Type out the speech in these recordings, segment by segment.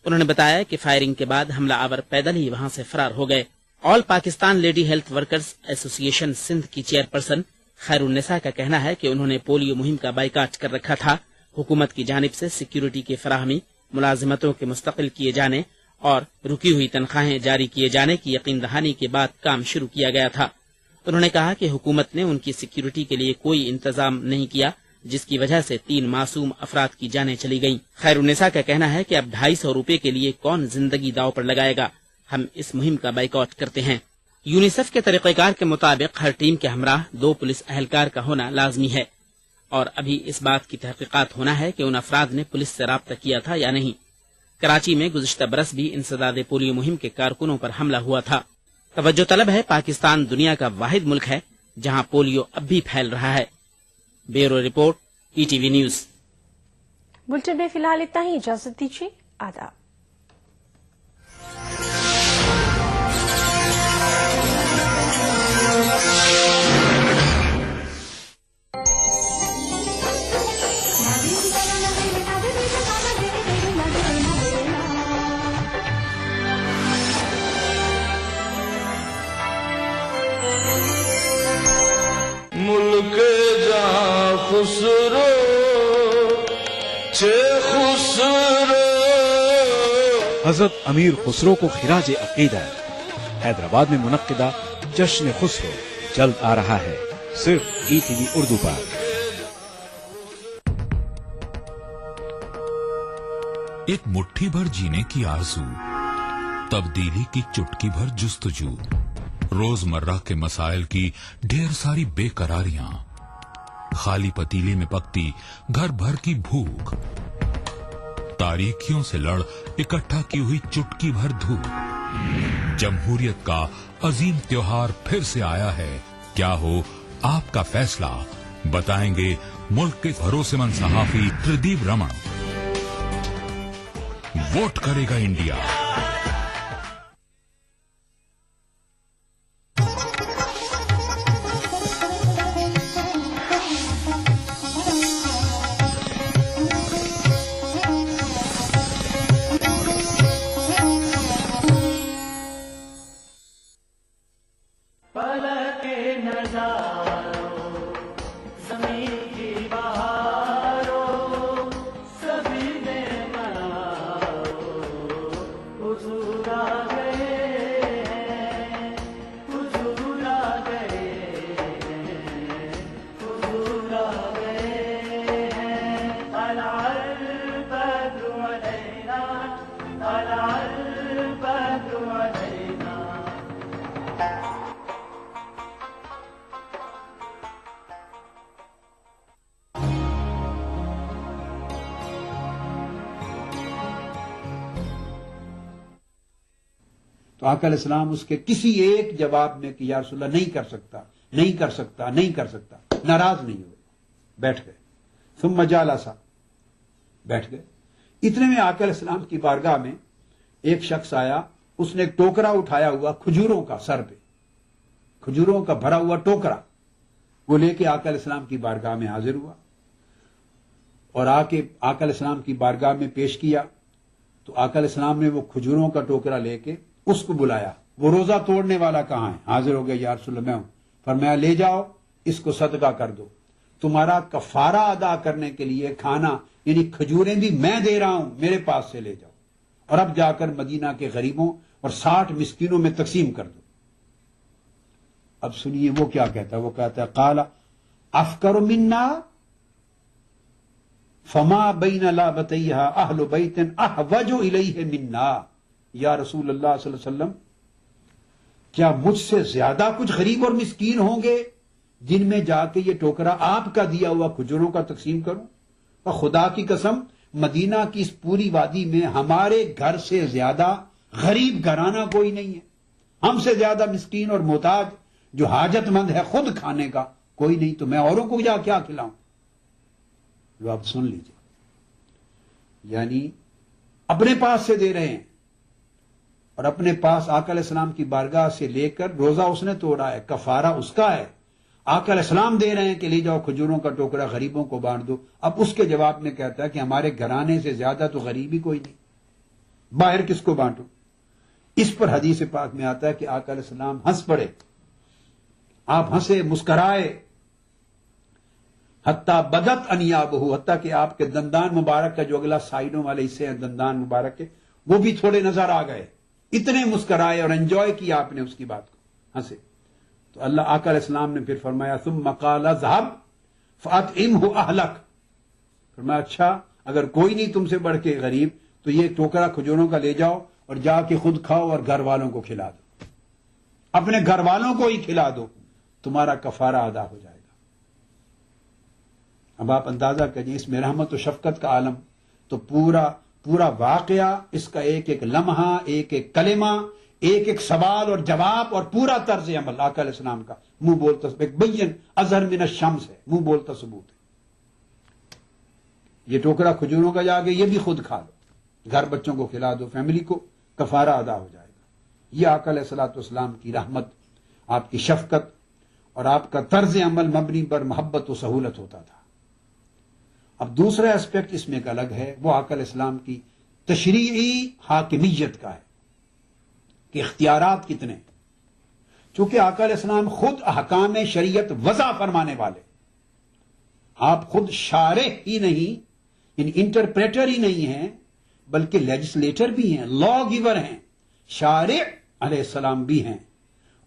انہوں نے بتایا کہ فائرنگ کے بعد حملہ آور پیدل ہی وہاں سے فرار ہو گئے۔ آل پاکستان لیڈی ہیلتھ ورکرز ایسوسی ایشن سندھ کی چیئرپرسن خیر النساء کا کہنا ہے کہ انہوں نے پولیو مہم کا بائیکاٹ کر رکھا تھا۔ حکومت کی جانب سے سیکیورٹی کی فراہمی، ملازمتوں کے مستقل کیے جانے اور رکی ہوئی تنخواہیں جاری کیے جانے کی یقین دہانی کے بعد کام شروع کیا گیا تھا۔ انہوں نے کہا کہ حکومت نے ان کی سیکیورٹی کے لیے کوئی انتظام نہیں کیا، جس کی وجہ سے 3 معصوم افراد کی جانیں چلی گئیں۔ خیر النساء کا کہنا ہے کہ اب 250 روپے کے لیے کون زندگی داؤ پر لگائے گا، ہم اس مہم کا بائیکاٹ کرتے ہیں۔ یونیسیف کے طریقہ کار کے مطابق ہر ٹیم کے ہمراہ 2 پولیس اہلکار کا ہونا لازمی ہے، اور ابھی اس بات کی تحقیقات ہونا ہے کہ ان افراد نے پولیس سے رابطہ کیا تھا یا نہیں۔ کراچی میں گزشتہ برس بھی انسداد پولیو مہم کے کارکنوں پر حملہ ہوا تھا۔ توجہ طلب ہے، پاکستان دنیا کا واحد ملک ہے جہاں پولیو اب بھی پھیل رہا ہے۔ Bureau report, E T V news. Bulletin میں فی الحال اتنا ہی، اجازت دیجیے، آداب۔ ملک جہاں خسرو چھ خسرو۔ حضرت امیر خسرو کو خراج عقیدت۔ حیدرآباد میں منعقدہ جشن خسرو جلد آ رہا ہے، صرف ای ٹی وی اردو پر۔ ایک مٹھی بھر جینے کی آرزو، تبدیلی کی چٹکی بھر جستجو، روزمرہ کے مسائل کی ڈھیر ساری بے قراریاں، خالی پتیلی میں پکتی گھر بھر کی بھوک، تاریکیوں سے لڑ اکٹھا کی ہوئی چٹکی بھر دھوپ۔ جمہوریت کا عظیم تیوہار پھر سے آیا ہے، کیا ہو آپ کا فیصلہ، بتائیں گے ملک کے بھروسے مند صحافی پردیپ رمن۔ ووٹ کرے گا انڈیا۔ تو آقا علیہ السلام اس کے کسی ایک جواب میں کہ یا رسول اللہ نہیں کر سکتا، نہیں کر سکتا، نہیں کر سکتا، ناراض نہیں ہوئے، بیٹھ گئے۔ ثم جالسا، بیٹھ گئے۔ اتنے میں آقا علیہ السلام کی بارگاہ میں ایک شخص آیا، اس نے ایک ٹوکرا اٹھایا ہوا کھجوروں کا، سر پہ کھجوروں کا بھرا ہوا ٹوکرا، وہ لے کے آقا علیہ السلام کی بارگاہ میں حاضر ہوا اور آ کے آقا علیہ السلام کی بارگاہ میں پیش کیا۔ تو آقا علیہ السلام نے وہ کھجوروں کا ٹوکرا لے کے اس کو بلایا، وہ روزہ توڑنے والا کہاں ہے؟ حاضر ہو گیا، یا رسول اللہ میں ہوں۔ فرمایا لے جاؤ، اس کو صدقہ کر دو، تمہارا کفارہ ادا کرنے کے لیے کھانا یعنی کھجوریں بھی میں دے رہا ہوں، میرے پاس سے لے جاؤ، اور اب جا کر مدینہ کے غریبوں اور 60 مسکینوں میں تقسیم کر دو۔ اب سنیے وہ کیا کہتا ہے، وہ کہتا ہے قال افکر منا فما بین لابتیہا اہل بیت احوج الیہ منا۔ یا رسول اللہ صلی اللہ علیہ وسلم، کیا مجھ سے زیادہ کچھ غریب اور مسکین ہوں گے جن میں جا کے یہ ٹوکرا آپ کا دیا ہوا کھجوروں کا تقسیم کروں؟ اور خدا کی قسم مدینہ کی اس پوری وادی میں ہمارے گھر سے زیادہ غریب گھرانہ کوئی نہیں ہے، ہم سے زیادہ مسکین اور محتاج جو حاجت مند ہے خود کھانے کا کوئی نہیں، تو میں اوروں کو جا کیا کھلاؤں؟ جو آپ سن لیجیے، یعنی اپنے پاس سے دے رہے ہیں، اور اپنے پاس آقا علیہ السلام کی بارگاہ سے لے کر روزہ اس نے توڑا ہے، کفارہ اس کا ہے، آقا علیہ السلام دے رہے ہیں کہ لے جاؤ کھجوروں کا ٹوکرا غریبوں کو بانٹ دو۔ اب اس کے جواب میں کہتا ہے کہ ہمارے گھرانے سے زیادہ تو غریب ہی کوئی نہیں، باہر کس کو بانٹوں؟ اس پر حدیث پاک میں آتا ہے کہ آقا علیہ السلام ہنس پڑے، آپ ہنسے، مسکرائے، حتیٰ بدت انیابہ، حتیٰ کہ آپ کے دندان مبارک کا جو اگلا سائڈوں والے حصے ہیں دندان مبارک کے، وہ بھی تھوڑے نظر آ گئے، اتنے مسکرائے اور انجوائے کیا آپ نے اس کی بات کو، ہنسے۔ تو اللہ آقا علیہ السلام نے پھر فرمایا ثم قال اذهب فاطعمه اهلك، فرمایا اچھا اگر کوئی نہیں تم سے بڑھ کے غریب تو یہ ٹوکرا کھجوروں کا لے جاؤ اور جا کے خود کھاؤ اور گھر والوں کو کھلا دو، اپنے گھر والوں کو ہی کھلا دو، تمہارا کفارہ ادا ہو جائے گا۔ اب آپ اندازہ کریے اس میں رحمت و شفقت کا عالم، تو پورا واقعہ، اس کا ایک ایک لمحہ، ایک ایک کلمہ، ایک ایک سوال اور جواب اور پورا طرز عمل آقا علیہ السلام کا منہ بولتا بین اظہر من الشمس ہے، منہ بولتا ثبوت ہے۔ یہ ٹوکرا کھجوروں کا جا کے یہ بھی خود کھا لو، گھر بچوں کو کھلا دو، فیملی کو، کفارہ ادا ہو جائے گا۔ یہ آقا علیہ الصلوۃ والسلام کی رحمت، آپ کی شفقت اور آپ کا طرز عمل مبنی پر محبت و سہولت ہوتا تھا۔ اب دوسرا اسپیکٹ اس میں ایک الگ ہے، وہ آقا علیہ السلام کی تشریعی حاکمیت کا ہے کہ اختیارات کتنے ہیں۔ چونکہ آقا علیہ السلام خود احکام شریعت وضع فرمانے والے، آپ خود شارح ہی نہیں، یعنی انٹرپریٹر ہی نہیں ہیں، بلکہ لیجسلیٹر بھی ہیں، لا گیور ہیں، شارع علیہ السلام بھی ہیں۔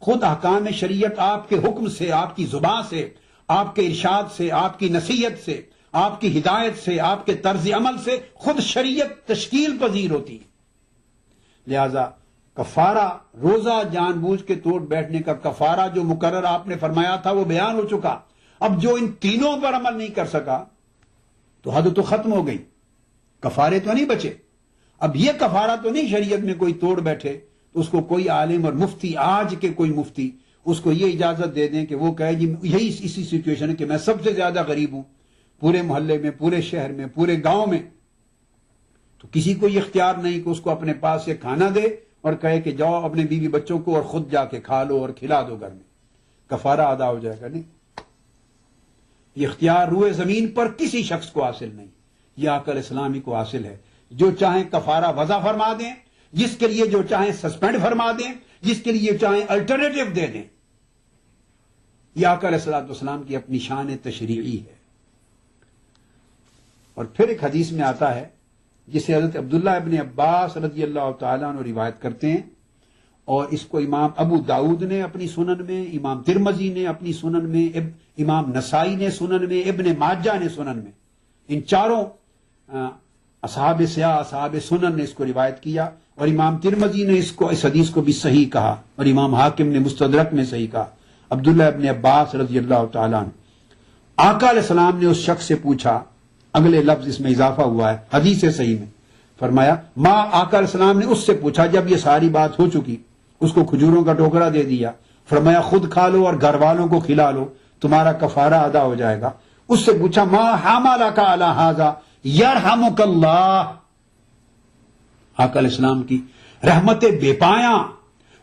خود احکام شریعت آپ کے حکم سے، آپ کی زبان سے، آپ کے ارشاد سے، آپ کی نصیحت سے، آپ کی ہدایت سے، آپ کے طرز عمل سے خود شریعت تشکیل پذیر ہوتی ہے۔ لہذا کفارہ، روزہ جان بوجھ کے توڑ بیٹھنے کا کفارہ جو مقرر آپ نے فرمایا تھا وہ بیان ہو چکا۔ اب جو ان تینوں پر عمل نہیں کر سکا تو حد تو ختم ہو گئی، کفارے تو نہیں بچے۔ اب یہ کفارہ تو نہیں شریعت میں کوئی توڑ بیٹھے تو اس کو کوئی عالم اور مفتی، آج کے کوئی مفتی اس کو یہ اجازت دے دیں کہ وہ کہے جی یہی اسی سچویشن ہے کہ میں سب سے زیادہ غریب ہوں پورے محلے میں، پورے شہر میں، پورے گاؤں میں، تو کسی کو یہ اختیار نہیں کہ اس کو اپنے پاس سے کھانا دے اور کہے کہ جاؤ اپنے بیوی بچوں کو اور خود جا کے کھا لو اور کھلا دو گھر میں، کفارہ ادا ہو جائے گا۔ نہیں، یہ اختیار روئے زمین پر کسی شخص کو حاصل نہیں، یہ آقا علیہ السلام ہی کو حاصل ہے۔ جو چاہیں کفارہ وضع فرما دیں، جس کے لیے جو چاہیں سسپینڈ فرما دیں، جس کے لیے چاہیں الٹرنیٹو دے دیں، یہ آقا علیہ السلام کی اپنی شان تشریعی ہے۔ اور پھر ایک حدیث میں آتا ہے جسے حضرت عبداللہ ابن عباس رضی اللہ تعالیٰ عنہ روایت کرتے ہیں، اور اس کو امام ابو داؤد نے اپنی سنن میں، امام ترمذی نے اپنی سنن میں، امام نسائی نے سنن میں، ابن ماجہ نے سنن میں، ان چاروں اصحاب سیاح، اصحاب سنن نے اس کو روایت کیا، اور امام ترمذی نے اس حدیث کو بھی صحیح کہا، اور امام حاکم نے مستدرک میں صحیح کہا۔ عبداللہ ابن عباس رضی اللہ تعالیٰ عنہ، آقا علیہ السلام نے اس شخص سے پوچھا، اگلے لفظ اس میں اضافہ ہوا ہے حدیث صحیح میں، فرمایا آقا علیہ السلام نے اس سے پوچھا جب یہ ساری بات ہو چکی، اس کو کھجوروں کا ٹوکرا دے دیا، فرمایا خود کھا لو اور گھر والوں کو کھلا لو، تمہارا کفارہ ادا ہو جائے گا۔ اس سے پوچھا ما حملک علی ھذا یرحمک اللہ، آقا علیہ السلام کی رحمت بے پایاں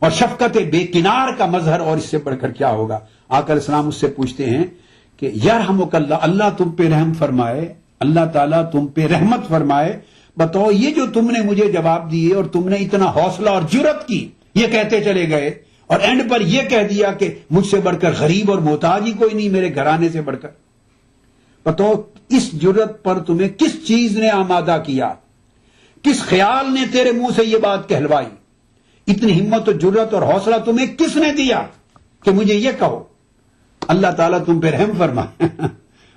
اور شفقت بے کنار کا مظہر اور اس سے بڑھ کر کیا ہوگا۔ آقا علیہ السلام اس سے پوچھتے ہیں کہ یرحمک اللہ، اللہ تم پہ رحم فرمائے، اللہ تعالیٰ تم پہ رحمت فرمائے، بتاؤ یہ جو تم نے مجھے جواب دیے اور تم نے اتنا حوصلہ اور جرت کی، یہ کہتے چلے گئے اور اینڈ پر یہ کہہ دیا کہ مجھ سے بڑھ کر غریب اور محتاج ہی کوئی نہیں میرے گھرانے سے بڑھ کر، بتاؤ اس جرت پر تمہیں کس چیز نے آمادہ کیا، کس خیال نے تیرے منہ سے یہ بات کہلوائی، اتنی ہمت و جرت اور حوصلہ تمہیں کس نے دیا کہ مجھے یہ کہو اللہ تعالیٰ تم پہ رحم فرمائے۔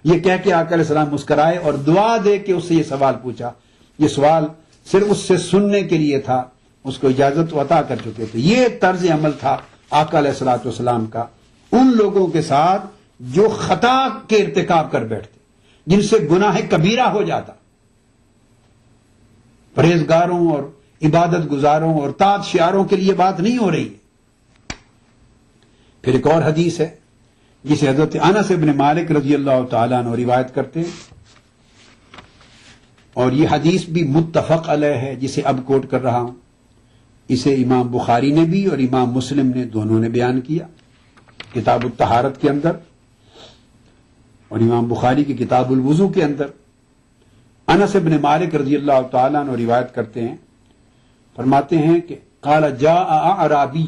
یہ کہہ کے آقا علیہ السلام مسکرائے اور دعا دے کے اس سے یہ سوال پوچھا۔ یہ سوال صرف اس سے سننے کے لیے تھا، اس کو اجازت عطا کر چکے تھے۔ یہ طرز عمل تھا آقا علیہ الصلوۃ والسلام کا ان لوگوں کے ساتھ جو خطا کے ارتکاب کر بیٹھتے، جن سے گناہ کبیرہ ہو جاتا، پرہیزگاروں اور عبادت گزاروں اور طاعت شعاروں کے لیے بات نہیں ہو رہی ہے۔ پھر ایک اور حدیث ہے جسے حضرت انس بن مالک رضی اللہ تعالیٰ عنہ روایت کرتے ہیں، اور یہ حدیث بھی متفق علیہ ہے جسے اب کوٹ کر رہا ہوں۔ اسے امام بخاری نے بھی اور امام مسلم نے دونوں نے بیان کیا کتاب الطہارت کے اندر، اور امام بخاری کی کتاب الوضو کے اندر۔ انس بن مالک رضی اللہ تعالیٰ عنہ روایت کرتے ہیں فرماتے ہیں کہ قال جاء اعرابی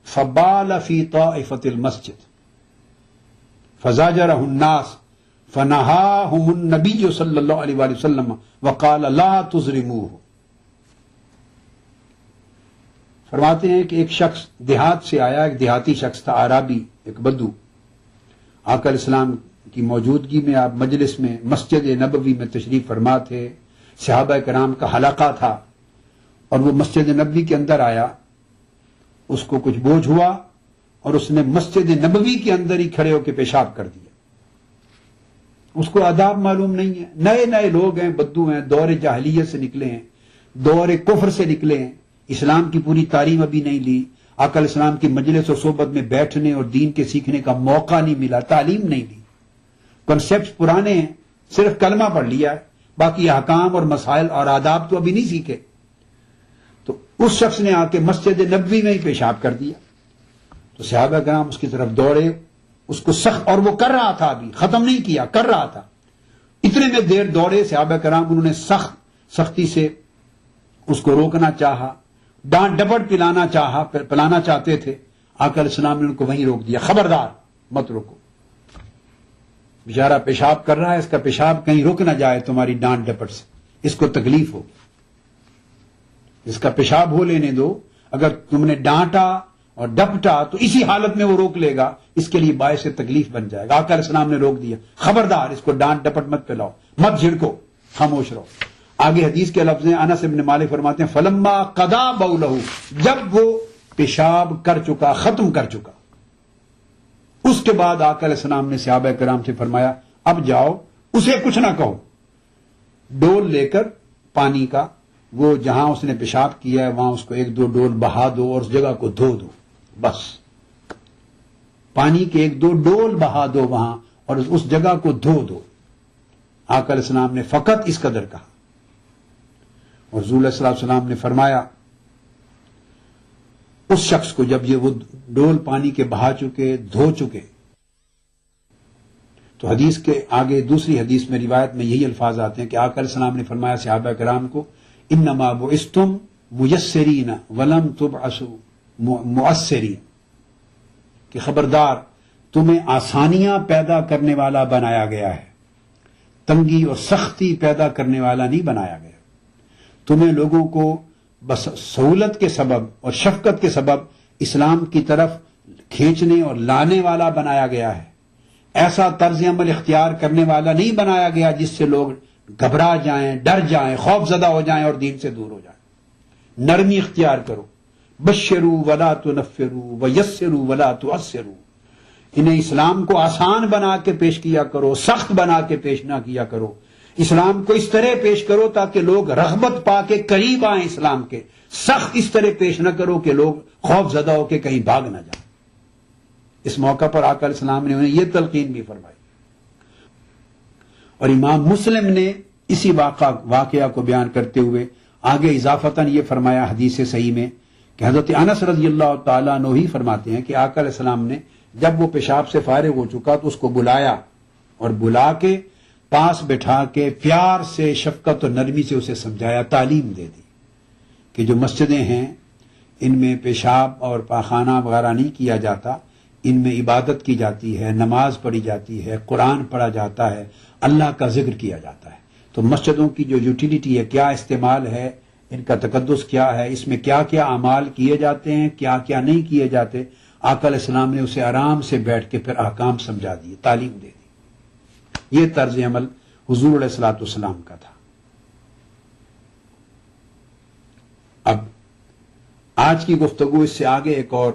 فبال فی طائفۃ المسجد فزاجرہ الناس فنہاہم النبی صلی اللہ علیہ وآلہ وسلم وقال لا تظلموہ. فرماتے ہیں کہ ایک شخص دیہات سے آیا، ایک دیہاتی شخص تھا، عرابی، ایک بدو. آقا علیہ السلام کی موجودگی میں آپ مجلس میں مسجد نبوی میں تشریف فرما تھے، صحابہ کرام کا حلقہ تھا، اور وہ مسجد نبوی کے اندر آیا. اس کو کچھ بوجھ ہوا اور اس نے مسجد نبوی کے اندر ہی کھڑے ہو کے پیشاب کر دیا. اس کو آداب معلوم نہیں ہے، نئے نئے لوگ ہیں، بدو ہیں، دور جاہلیت سے نکلے ہیں، دور کفر سے نکلے ہیں، اسلام کی پوری تعلیم ابھی نہیں لی، آقا علیہ السلام کی مجلس اور صحبت میں بیٹھنے اور دین کے سیکھنے کا موقع نہیں ملا، تعلیم نہیں لی، کنسیپٹس پرانے ہیں، صرف کلمہ پڑھ لیا ہے، باقی احکام اور مسائل اور آداب تو ابھی نہیں سیکھے. تو اس شخص نے آ کے مسجد نبوی میں ہی پیشاب کر دیا. تو صحابہ کرام اس کی طرف دوڑے، اس کو سخت، اور وہ کر رہا تھا، ابھی ختم نہیں کیا، کر رہا تھا. اتنے میں دیر دوڑے صحابہ کرام، انہوں نے سختی سے اس کو روکنا چاہا، ڈانٹ ڈپٹ پلانا چاہتے تھے. آقا علیہ السلام نے ان کو وہیں روک دیا، خبردار مت روکو، بیچارہ پیشاب کر رہا ہے، اس کا پیشاب کہیں رک نہ جائے تمہاری ڈانٹ ڈپٹ سے، اس کو تکلیف ہوگی، اس کا پیشاب ہو لینے دو. اگر تم نے ڈانٹا اور ڈپٹا تو اسی حالت میں وہ روک لے گا، اس کے لیے باعث تکلیف بن جائے گا. آقا علیہ السلام نے روک دیا، خبردار اس کو ڈانٹ ڈپٹ مت پلاؤ، مت جھڑکو، خاموش رہو. آگے حدیث کے لفظ ہیں، انس بن مالک فرماتے ہیں فلما قضا بولہ، جب وہ پیشاب کر چکا، ختم کر چکا، اس کے بعد آقا علیہ السلام نے صحابہ کرام سے فرمایا اب جاؤ، اسے کچھ نہ کہو، ڈول لے کر پانی کا، وہ جہاں اس نے پیشاب کیا ہے وہاں اس کو ایک دو ڈول بہا دو اور اس جگہ کو دھو دو، بس پانی کے ایک دو ڈول بہا دو وہاں اور اس جگہ کو دھو دو. آقا علیہ السلام نے فقط اس قدر کہا. اور حضور علیہ السلام نے فرمایا اس شخص کو جب یہ وہ ڈول پانی کے بہا چکے، دھو چکے، تو حدیث کے آگے دوسری حدیث میں روایت میں یہی الفاظ آتے ہیں کہ آقا علیہ السلام نے فرمایا صحابہ کرام کو انما بعثتم میسرین ولم تبعثوا مؤثرین، کہ خبردار تمہیں آسانیاں پیدا کرنے والا بنایا گیا ہے، تنگی اور سختی پیدا کرنے والا نہیں بنایا گیا. تمہیں لوگوں کو بس سہولت کے سبب اور شفقت کے سبب اسلام کی طرف کھینچنے اور لانے والا بنایا گیا ہے. ایسا طرز عمل اختیار کرنے والا نہیں بنایا گیا جس سے لوگ گھبرا جائیں، ڈر جائیں، خوف زدہ ہو جائیں اور دین سے دور ہو جائیں. نرمی اختیار کرو، بشروا ولا تنفروا ویسروا ولا تعسروا، انہیں اسلام کو آسان بنا کے پیش کیا کرو، سخت بنا کے پیش نہ کیا کرو. اسلام کو اس طرح پیش کرو تاکہ لوگ رغبت پا کے قریب آئیں اسلام کے، سخت اس طرح پیش نہ کرو کہ لوگ خوف زدہ ہو کے کہیں بھاگ نہ جائیں. اس موقع پر آقا علیہ السلام نے انہیں یہ تلقین بھی فرمائی. اور امام مسلم نے اسی واقعہ کو بیان کرتے ہوئے آگے اضافتاً یہ فرمایا حدیث صحیح میں کہ حضرت انس رضی اللہ تعالیٰ عنہ ہی فرماتے ہیں کہ آقا علیہ السلام نے جب وہ پیشاب سے فارغ ہو چکا تو اس کو بلایا اور بلا کے پاس بٹھا کے پیار سے، شفقت اور نرمی سے اسے سمجھایا، تعلیم دے دی کہ جو مسجدیں ہیں ان میں پیشاب اور پاخانہ وغیرہ نہیں کیا جاتا، ان میں عبادت کی جاتی ہے، نماز پڑھی جاتی ہے، قرآن پڑھا جاتا ہے، اللہ کا ذکر کیا جاتا ہے. تو مسجدوں کی جو یوٹیلیٹی ہے، کیا استعمال ہے، ان کا تقدس کیا ہے، اس میں کیا کیا اعمال کیے جاتے ہیں، کیا کیا نہیں کیے جاتے، آقا علیہ السلام نے اسے آرام سے بیٹھ کے پھر احکام سمجھا دیے، تعلیم دے دی. یہ طرز عمل حضور علیہ الصلوۃ والسلام کا تھا. اب آج کی گفتگو اس سے آگے ایک اور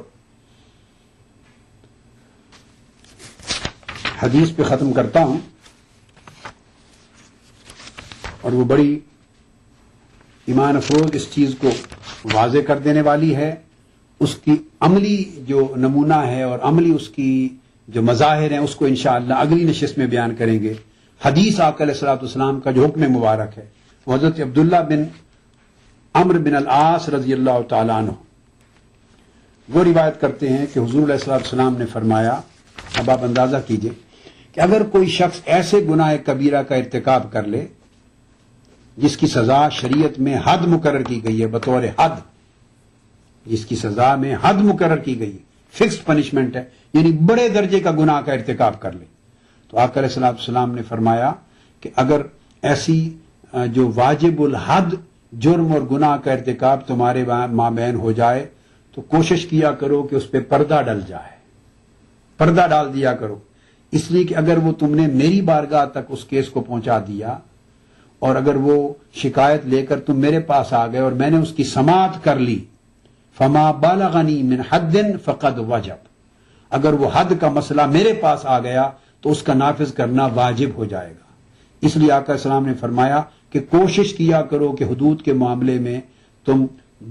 حدیث پہ ختم کرتا ہوں، اور وہ بڑی ایمان افروز اس چیز کو واضح کر دینے والی ہے. اس کی عملی جو نمونہ ہے اور عملی اس کی جو مظاہر ہیں اس کو انشاءاللہ اگلی نشست میں بیان کریں گے. حدیث آقا علیہ الصلوۃ والسلام کا جو حکم مبارک ہے وہ حضرت عبداللہ بن عمرو بن العاص رضی اللہ تعالیٰ عنہ وہ روایت کرتے ہیں کہ حضور علیہ الصلوۃ والسلام نے فرمایا، اب آپ اندازہ کیجئے کہ اگر کوئی شخص ایسے گناہ کبیرہ کا ارتکاب کر لے جس کی سزا شریعت میں حد مقرر کی گئی ہے بطور حد، جس کی سزا میں حد مقرر کی گئی ہے، فکسڈ پنشمنٹ ہے، یعنی بڑے درجے کا گناہ کا ارتکاب کر لے، تو آقا علیہ الصلوۃ والسلام نے فرمایا کہ اگر ایسی جو واجب الحد جرم اور گناہ کا ارتکاب تمہارے مابین ہو جائے تو کوشش کیا کرو کہ اس پہ پردہ ڈل جائے، پردہ ڈال دیا کرو، اس لیے کہ اگر وہ تم نے میری بارگاہ تک اس کیس کو پہنچا دیا اور اگر وہ شکایت لے کر تم میرے پاس آ گئے اور میں نے اس کی سماعت کر لی، فما بالغنی من حد فقد وجب، اگر وہ حد کا مسئلہ میرے پاس آ گیا تو اس کا نافذ کرنا واجب ہو جائے گا۔ اس لیے آقا السلام نے فرمایا کہ کوشش کیا کرو کہ حدود کے معاملے میں تم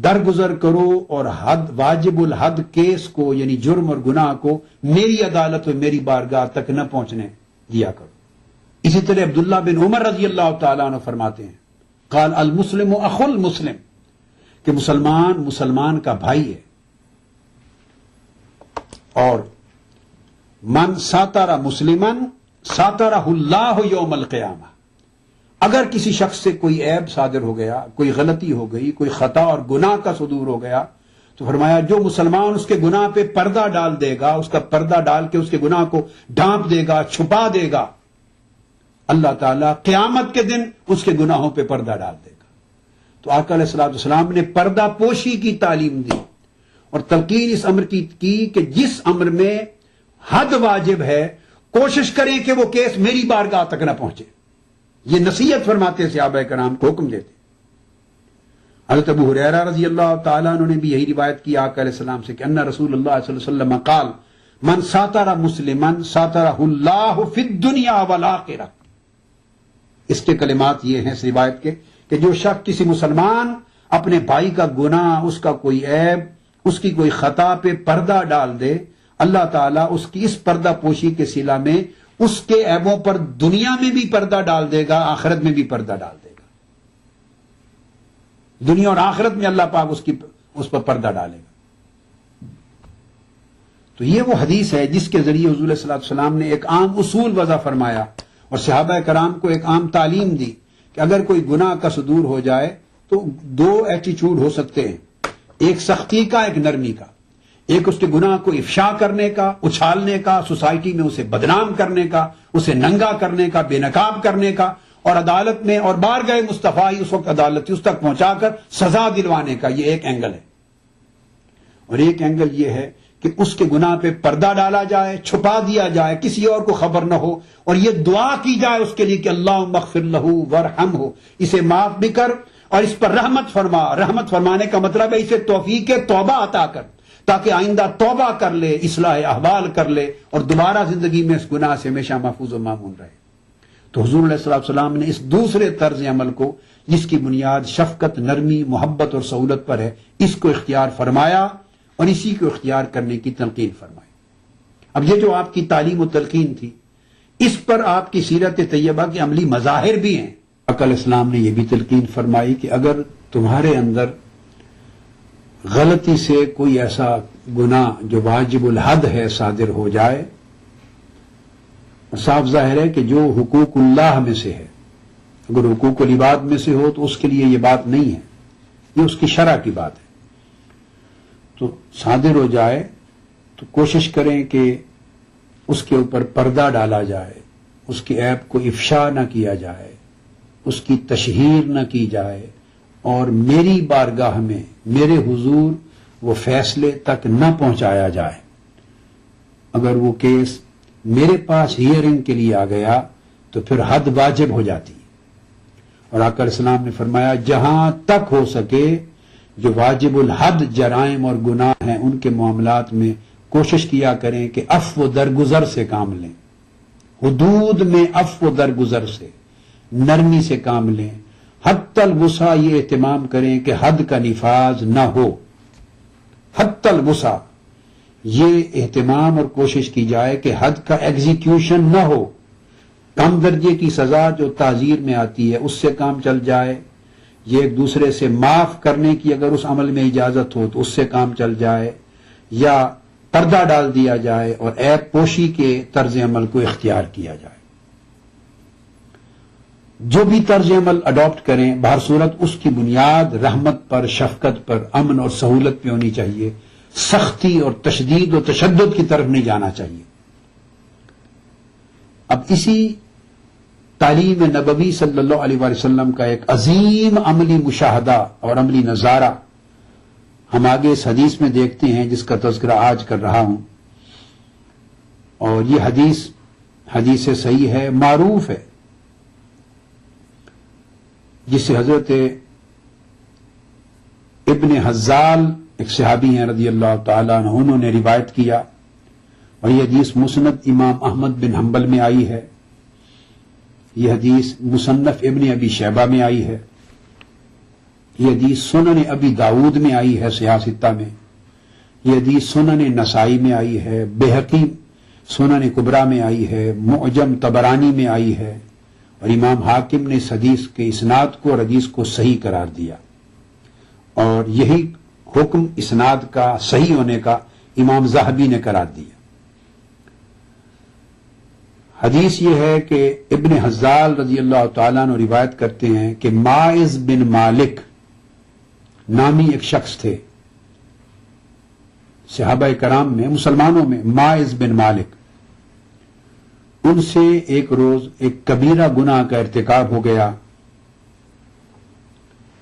درگزر کرو اور حد واجب الحد کیس کو یعنی جرم اور گناہ کو میری عدالت اور میری بارگاہ تک نہ پہنچنے دیا کرو۔ اسی طرح عبداللہ بن عمر رضی اللہ تعالیٰ عنہ فرماتے ہیں قال المسلم اخو المسلم، کہ مسلمان کا بھائی ہے، اور من ساتر مسلمن ساترہ اللہ یوم القیامہ، اگر کسی شخص سے کوئی عیب صادر ہو گیا، کوئی غلطی ہو گئی، کوئی خطا اور گناہ کا صدور ہو گیا، تو فرمایا جو مسلمان اس کے گناہ پہ پردہ ڈال دے گا، اس کا پردہ ڈال کے اس کے گناہ کو ڈھانپ دے گا، چھپا دے گا، اللہ تعالیٰ قیامت کے دن اس کے گناہوں پہ پردہ ڈال دے گا۔ تو آقا علیہ الصلوۃ والسلام نے پردہ پوشی کی تعلیم دی اور تلقین اس امر کی کہ جس امر میں حد واجب ہے کوشش کریں کہ وہ کیس میری بارگاہ تک نہ پہنچے، یہ نصیحت فرماتے صحابہ کرام کو حکم دیتے۔ حضرت ابو ہریرہ رضی اللہ تعالیٰ عنہ نے بھی یہی روایت کی آقا علیہ السلام سے کہ ان رسول اللہ صلی اللہ علیہ وسلم قال من ساتر مسلمن ساترہ اللہ فی الدنیا والآخرہ، اس کے کلمات یہ ہیں اس روایت کے کہ جو شخص کسی مسلمان اپنے بھائی کا گناہ، اس کا کوئی عیب، اس کی کوئی خطا پہ پردہ ڈال دے، اللہ تعالیٰ اس کی اس پردہ پوشی کے صلہ میں اس کے عیبوں پر دنیا میں بھی پردہ ڈال دے گا، آخرت میں بھی پردہ ڈال دے گا، دنیا اور آخرت میں اللہ پاک اس پر پردہ ڈالے گا۔ تو یہ وہ حدیث ہے جس کے ذریعے حضور صلی اللہ علیہ وسلم نے ایک عام اصول وضع فرمایا اور صحابہ کرام کو ایک عام تعلیم دی کہ اگر کوئی گناہ کا صدور ہو جائے تو دو ایٹیچیوڈ ہو سکتے ہیں، ایک سختی کا، ایک نرمی کا، ایک اس کے گناہ کو افشا کرنے کا، اچھالنے کا، سوسائٹی میں اسے بدنام کرنے کا، اسے ننگا کرنے کا، بے نقاب کرنے کا، اور عدالت میں اور بارگاہ مصطفیٰ اس وقت عدالت اس تک پہنچا کر سزا دلوانے کا، یہ ایک اینگل ہے۔ اور ایک اینگل یہ ہے کہ اس کے گناہ پہ پردہ ڈالا جائے، چھپا دیا جائے، کسی اور کو خبر نہ ہو، اور یہ دعا کی جائے اس کے لیے کہ اللہم اغفر لہ وارحمہ، اسے معاف بھی کر اور اس پر رحمت فرما۔ رحمت فرمانے کا مطلب ہے اسے توفیق توبہ عطا کر تاکہ آئندہ توبہ کر لے، اصلاح احوال کر لے اور دوبارہ زندگی میں اس گناہ سے ہمیشہ محفوظ و مامون رہے۔ تو حضور علیہ الصلوۃ والسلام نے اس دوسرے طرز عمل کو جس کی بنیاد شفقت، نرمی، محبت اور سہولت پر ہے، اس کو اختیار فرمایا اور اسی کو اختیار کرنے کی تلقین فرمائی۔ اب یہ جو آپ کی تعلیم و تلقین تھی، اس پر آپ کی سیرت طیبہ کے عملی مظاہر بھی ہیں۔ آقا علیہ السلام نے یہ بھی تلقین فرمائی کہ اگر تمہارے اندر غلطی سے کوئی ایسا گناہ جو واجب الحد ہے صادر ہو جائے، صاف ظاہر ہے کہ جو حقوق اللہ میں سے ہے، اگر حقوق العباد میں سے ہو تو اس کے لیے یہ بات نہیں ہے، یہ اس کی شرع کی بات ہے، تو صادر ہو جائے تو کوشش کریں کہ اس کے اوپر پردہ ڈالا جائے، اس کے عیب کو افشا نہ کیا جائے، اس کی تشہیر نہ کی جائے، اور میری بارگاہ میں میرے حضور وہ فیصلے تک نہ پہنچایا جائے۔ اگر وہ کیس میرے پاس ہیئرنگ کے لیے آ گیا تو پھر حد واجب ہو جاتی ہے۔ اور آقا علیہ السلام نے فرمایا جہاں تک ہو سکے جو واجب الحد جرائم اور گناہ ہیں ان کے معاملات میں کوشش کیا کریں کہ عفو درگزر سے کام لیں، حدود میں عفو درگزر سے، نرمی سے کام لیں، حتی الوسع یہ اہتمام کریں کہ حد کا نفاذ نہ ہو، حتی الوسع یہ اہتمام اور کوشش کی جائے کہ حد کا ایگزیکیوشن نہ ہو، کم درجے کی سزا جو تعزیر میں آتی ہے اس سے کام چل جائے، یہ ایک دوسرے سے معاف کرنے کی اگر اس عمل میں اجازت ہو تو اس سے کام چل جائے، یا پردہ ڈال دیا جائے اور عیب پوشی کے طرز عمل کو اختیار کیا جائے۔ جو بھی طرز عمل اڈاپٹ کریں بہر صورت اس کی بنیاد رحمت پر، شفقت پر، امن اور سہولت پہ ہونی چاہیے، سختی اور تشدید و تشدد کی طرف نہیں جانا چاہیے۔ اب اسی تعلیم نبوی صلی اللہ علیہ وآلہ وسلم کا ایک عظیم عملی مشاہدہ اور عملی نظارہ ہم آگے اس حدیث میں دیکھتے ہیں جس کا تذکرہ آج کر رہا ہوں، اور یہ حدیث صحیح ہے، معروف ہے، جس سے حضرت ابن حزال ایک صحابی ہیں رضی اللہ تعالیٰ عنہ، انہوں نے روایت کیا، اور یہ حدیث مسند امام احمد بن حنبل میں آئی ہے، یہ حدیث مصنف ابن ابی شیبہ میں آئی ہے، یہ حدیث سنن ابی داود میں آئی ہے صحاح ستہ میں، یہ حدیث سنن نسائی میں آئی ہے، بہقی سنن کبریٰ میں آئی ہے، معجم طبرانی میں آئی ہے، اور امام حاکم نے اس حدیث کے اسناد کو اور حدیث کو صحیح قرار دیا، اور یہی حکم اسناد کا صحیح ہونے کا امام ذہبی نے قرار دیا۔ حدیث یہ ہے کہ ابن حزال رضی اللہ تعالیٰ عنہ روایت کرتے ہیں کہ ماعز بن مالک نامی ایک شخص تھے صحابہ کرام میں، مسلمانوں میں، ماعز بن مالک، ان سے ایک روز ایک کبیرہ گناہ کا ارتکاب ہو گیا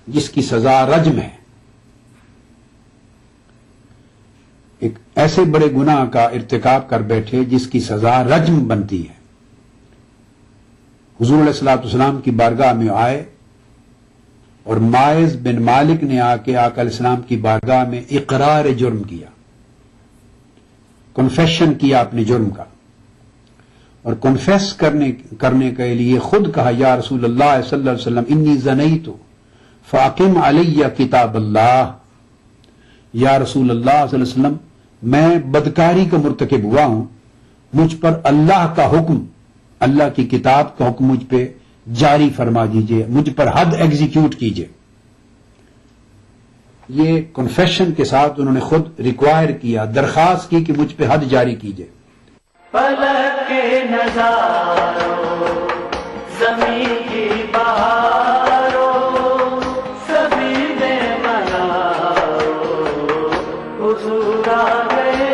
جس کی سزا رجم ہے۔ ایک ایسے بڑے گناہ کا ارتکاب کر بیٹھے جس کی سزا رجم بنتی ہے۔ حضور علیہ الصلوۃ والسلام کی بارگاہ میں آئے، اور ماعز بن مالک نے آ کے آقا علیہ السلام کی بارگاہ میں اقرار جرم کیا، کنفیشن کیا اپنے جرم کا، اور کنفیس کرنے کے لیے خود کہا، یا رسول اللہ صلی اللہ علیہ وسلم انی زنیت فاقم علی کتاب اللہ، یا رسول اللہ صلی اللہ علیہ وسلم میں بدکاری کا مرتکب ہوا ہوں، مجھ پر اللہ کا حکم، اللہ کی کتاب کا حکم مجھ پہ جاری فرما دیجئے، مجھ پر حد ایگزیکیوٹ کیجئے۔ یہ کنفیشن کے ساتھ انہوں نے خود ریکوائر کیا، درخواست کی کہ مجھ پہ حد جاری کیجئے۔ پلک کے نظاروں زمین کی بہاروں سبھی نے مناؤ حضور آ گئے۔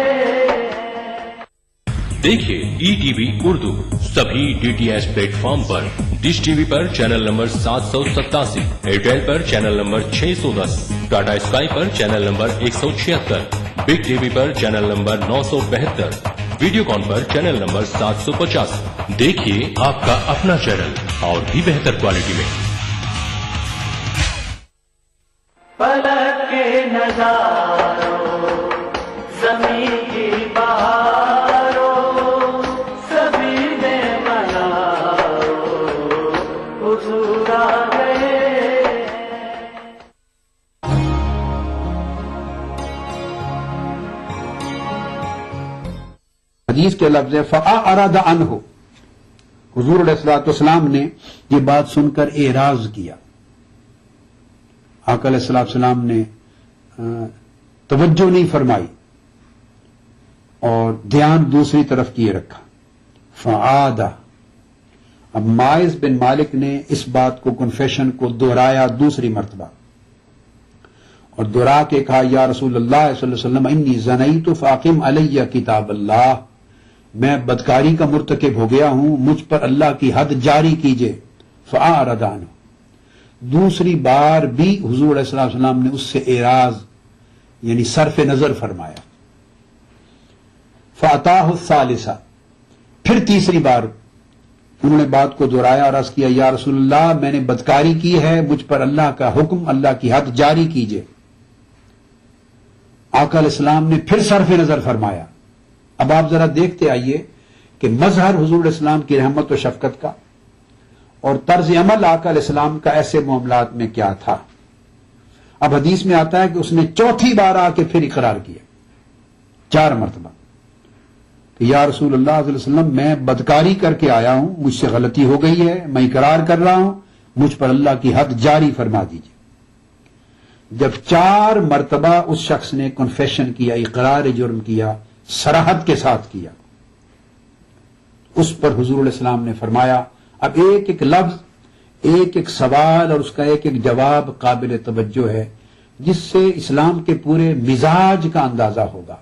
دیکھیے ای ٹی وی اردو سبھی DTH platform پر، ڈش ٹی وی پر چینل نمبر 787، ایئرٹیل پر چینل نمبر 610، ٹاٹا اسکائی پر channel number 176، big TV پر چینل نمبر 972، ویڈیو کان پر چینل نمبر 750۔ دیکھیے آپ کا اپنا چینل اور بھی بہتر کوالٹی میں۔ پلک کے نظاروں زمین کی بہاروں سبھی نے مناؤ حضور آ گئے۔ حدیث کے لفظ ہے فَأَعْرَضَ عَنْهُ، حضور علیہ الصلوۃ والسلام نے یہ بات سن کر اعراض کیا، آقا علیہ الصلوۃ والسلام نے توجہ نہیں فرمائی اور دھیان دوسری طرف کیے رکھا۔ فَعَادَ، اب ماعز بن مالک نے اس بات کو، کنفیشن کو دہرایا دوسری مرتبہ، اور دہرا کے کہا، یا رسول اللہ صلی اللہ علیہ وسلم انی زنیت فاقم علی کتاب اللہ، میں بدکاری کا مرتکب ہو گیا ہوں، مجھ پر اللہ کی حد جاری کیجئے۔ فأعرض عنہ، دوسری بار بھی حضور علیہ الصلوۃ والسلام نے اس سے اعراض یعنی صرف نظر فرمایا۔ فأتاہ الثالثہ، پھر تیسری بار انہوں نے بات کو دہرایا اور عرض کیا، یا رسول اللہ میں نے بدکاری کی ہے، مجھ پر اللہ کا حکم، اللہ کی حد جاری کیجئے۔ آقا علیہ السلام نے پھر صرف نظر فرمایا۔ اب آپ ذرا دیکھتے آئیے کہ مظہر حضور علیہ السلام کی رحمت و شفقت کا اور طرز عمل آقا علیہ السلام کا ایسے معاملات میں کیا تھا۔ اب حدیث میں آتا ہے کہ اس نے چوتھی بار آ کے پھر اقرار کیا، 4 مرتبہ، کہ یا رسول اللہ صلی اللہ علیہ وسلم میں بدکاری کر کے آیا ہوں، مجھ سے غلطی ہو گئی ہے، میں اقرار کر رہا ہوں، مجھ پر اللہ کی حد جاری فرما دیجیے۔ جب 4 مرتبہ اس شخص نے کنفیشن کیا، اقرار جرم کیا، صراحت کے ساتھ کیا، اس پر حضور علیہ السلام نے فرمایا، اب ایک ایک لفظ ایک ایک سوال اور اس کا ایک ایک جواب قابل توجہ ہے، جس سے اسلام کے پورے مزاج کا اندازہ ہوگا.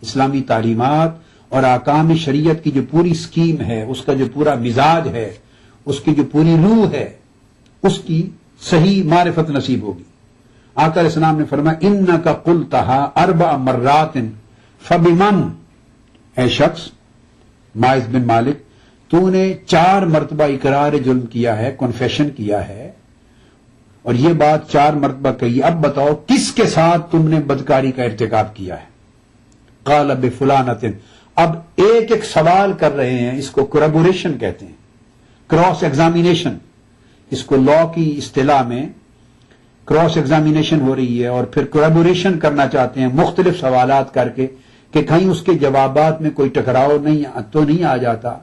اسلامی تعلیمات اور احکام شریعت کی جو پوری سکیم ہے، اس کا جو پورا مزاج ہے، اس کی جو پوری روح ہے، اس کی صحیح معرفت نصیب ہوگی. آقا علیہ السلام نے فرمایا انک قلتھا 4 مرات فبمن، اے شخص ماعز بن مالک، تو نے 4 مرتبہ اقرار جرم کیا ہے، کنفیشن کیا ہے، اور یہ بات 4 مرتبہ کہی. اب بتاؤ کس کے ساتھ تم نے بدکاری کا ارتکاب کیا ہے؟ قال بفلانۃ. اب ایک ایک سوال کر رہے ہیں، اس کو کوریبوریشن کہتے ہیں، کراس ایگزامینیشن. اس کو لا کی اصطلاح میں کراس ایگزامینیشن ہو رہی ہے، اور پھر کوریبوریشن کرنا چاہتے ہیں مختلف سوالات کر کے کہ کہیں اس کے جوابات میں کوئی ٹکراؤ تو نہیں آ جاتا،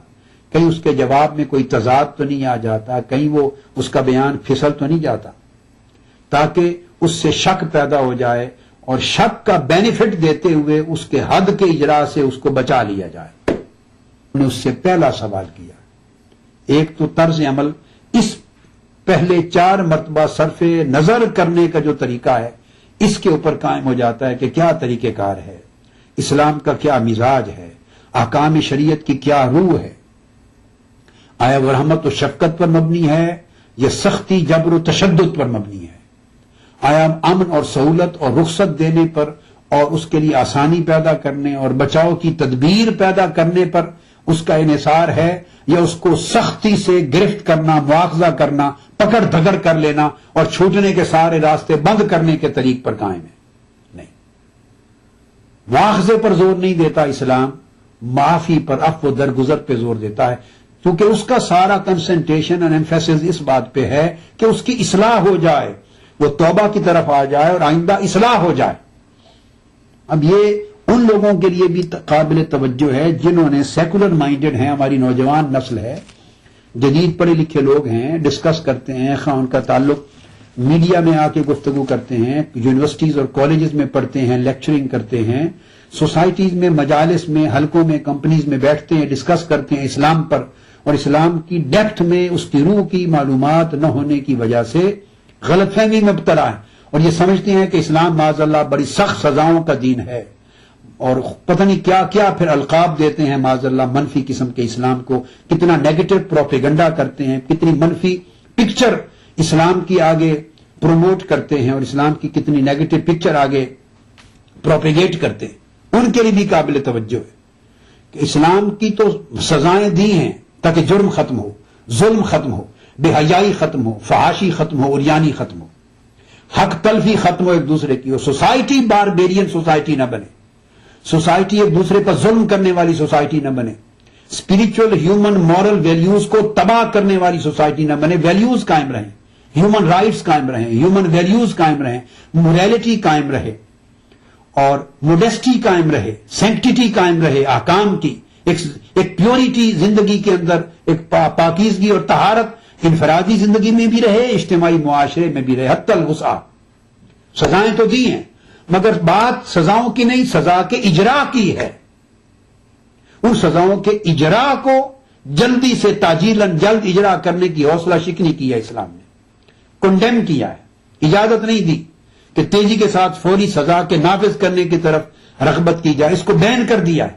کہیں اس کے جواب میں کوئی تضاد تو نہیں آ جاتا، کہیں وہ اس کا بیان پھسل تو نہیں جاتا، تاکہ اس سے شک پیدا ہو جائے اور شک کا بینیفٹ دیتے ہوئے اس کے حد کے اجرا سے اس کو بچا لیا جائے. انہوں نے اس سے پہلا سوال کیا. ایک تو طرز عمل اس پہلے 4 مرتبہ صرف نظر کرنے کا جو طریقہ ہے، اس کے اوپر قائم ہو جاتا ہے کہ کیا طریقہ کار ہے، اسلام کا کیا مزاج ہے، احکام شریعت کی کیا روح ہے. آیا وہ رحمت و شفقت پر مبنی ہے یا سختی جبر و تشدد پر مبنی ہے؟ آیا امن اور سہولت اور رخصت دینے پر اور اس کے لیے آسانی پیدا کرنے اور بچاؤ کی تدبیر پیدا کرنے پر اس کا انحصار ہے، یا اس کو سختی سے گرفت کرنا، مواخذہ کرنا، پکڑ دھکڑ کر لینا اور چھوٹنے کے سارے راستے بند کرنے کے طریق پر قائم ہے؟ نہیں، مواخذے پر زور نہیں دیتا اسلام، معافی پر، عفو و درگزر پہ زور دیتا ہے، کیونکہ اس کا سارا کنسنٹریشن اور ایمفیسس اس بات پہ ہے کہ اس کی اصلاح ہو جائے، وہ توبہ کی طرف آ جائے اور آئندہ اصلاح ہو جائے. اب یہ ان لوگوں کے لیے بھی قابل توجہ ہے جنہوں نے سیکولر مائنڈڈ ہیں، ہماری نوجوان نسل ہے، جدید پڑھے لکھے لوگ ہیں، ڈسکس کرتے ہیں، خواہ ان کا تعلق میڈیا میں آ کے گفتگو کرتے ہیں، یونیورسٹیز اور کالجز میں پڑھتے ہیں، لیکچرنگ کرتے ہیں، سوسائٹیز میں، مجالس میں، حلقوں میں، کمپنیز میں بیٹھتے ہیں، ڈسکس کرتے ہیں اسلام پر، اور اسلام کی ڈیپتھ میں اس کی روح کی معلومات نہ ہونے کی وجہ سے غلط فہمی میں مبتلا ہے، اور یہ سمجھتے ہیں کہ اسلام معاذ اللہ بڑی سخت سزاؤں کا دین ہے، اور پتہ نہیں کیا کیا پھر القاب دیتے ہیں معاذ اللہ منفی قسم کے اسلام کو، کتنا نیگیٹو پروپیگنڈا کرتے ہیں، کتنی منفی پکچر اسلام کی آگے پروموٹ کرتے ہیں، اور اسلام کی کتنی نیگیٹو پکچر آگے پروپیگیٹ کرتے ہیں. ان کے لیے بھی قابل توجہ ہے کہ اسلام کی تو سزائیں دی ہیں تاکہ جرم ختم ہو، ظلم ختم ہو، بے حیائی ختم ہو، فحاشی ختم ہو، عریانی ختم ہو، حق تلفی ختم ہو ایک دوسرے کی، اور سوسائٹی باربیرین سوسائٹی نہ بنے، سوسائٹی ایک دوسرے پر ظلم کرنے والی سوسائٹی نہ بنے، اسپرچل ہیومن مورل ویلیوز کو تباہ کرنے والی سوسائٹی نہ بنے. ویلیوز قائم رہیں، ہیومن رائٹس قائم رہیں، ہیومن ویلیوز قائم رہیں، موریلٹی قائم رہے، اور موڈیسٹی قائم رہے، سینکٹیٹی قائم رہے، احکام کی ایک پیورٹی زندگی کے اندر، ایک پاکیزگی اور طہارت انفرادی زندگی میں بھی رہے، اجتماعی معاشرے میں بھی رہے. حتی الوسع. سزائیں تو دی ہیں، مگر بات سزاؤں کی نہیں، سزا کے اجرا کی ہے. ان سزاؤں کے اجرا کو جلدی سے تاجیلاً جلد اجرا کرنے کی حوصلہ شکنی کی ہے اسلام نے، کنڈیم کیا ہے، اجازت نہیں دی کہ تیزی کے ساتھ فوری سزا کے نافذ کرنے کی طرف رغبت کی جائے، اس کو بین کر دیا ہے.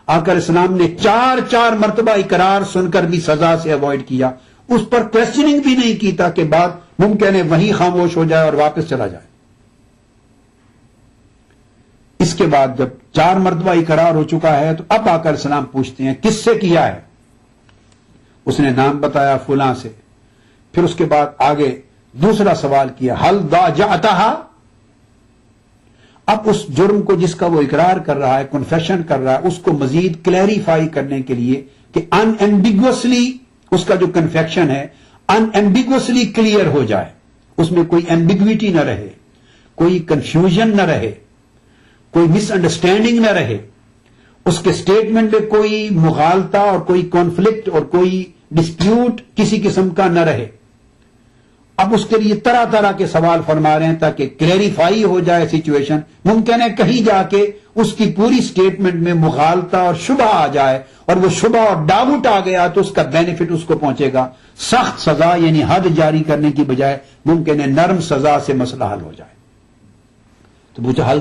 آقا علیہ السلام نے 4 مرتبہ اقرار سن کر بھی سزا سے اوائڈ کیا، اس پر کویسچننگ بھی نہیں کی تاکہ بات ممکن ہے وہیں خاموش ہو جائے اور واپس چلا جائے. اس کے بعد جب 4 مرتبہ اقرار ہو چکا ہے تو اب آقا علیہ السلام پوچھتے ہیں کس سے کیا ہے؟ اس نے نام بتایا فلاں سے. پھر اس کے بعد آگے دوسرا سوال کیا حل ضاجعتھا. اب اس جرم کو جس کا وہ اقرار کر رہا ہے، کنفیشن کر رہا ہے، اس کو مزید کلیریفائی کرنے کے لیے کہ ان ایمبیگوسلی اس کا جو کنفیکشن ہے ان ایمبیگوسلی کلیئر ہو جائے، اس میں کوئی ایمبیگوٹی نہ رہے، کوئی کنفیوژن نہ رہے، کوئی مس انڈرسٹینڈنگ نہ رہے، اس کے سٹیٹمنٹ میں کوئی مغالطہ اور کوئی کانفلکٹ اور کوئی ڈسپیوٹ کسی قسم کا نہ رہے، اب اس کے لیے طرح طرح کے سوال فرما رہے ہیں تاکہ کلیریفائی ہو جائے سچویشن. ممکن ہے کہیں جا کے اس کی پوری سٹیٹمنٹ میں مغالطہ اور شبہ آ جائے، اور وہ شبہ اور ڈاؤٹ آ گیا تو اس کا بینیفٹ اس کو پہنچے گا. سخت سزا یعنی حد جاری کرنے کی بجائے ممکن ہے نرم سزا سے مسئلہ حل ہو جائے. تو وہ جو حل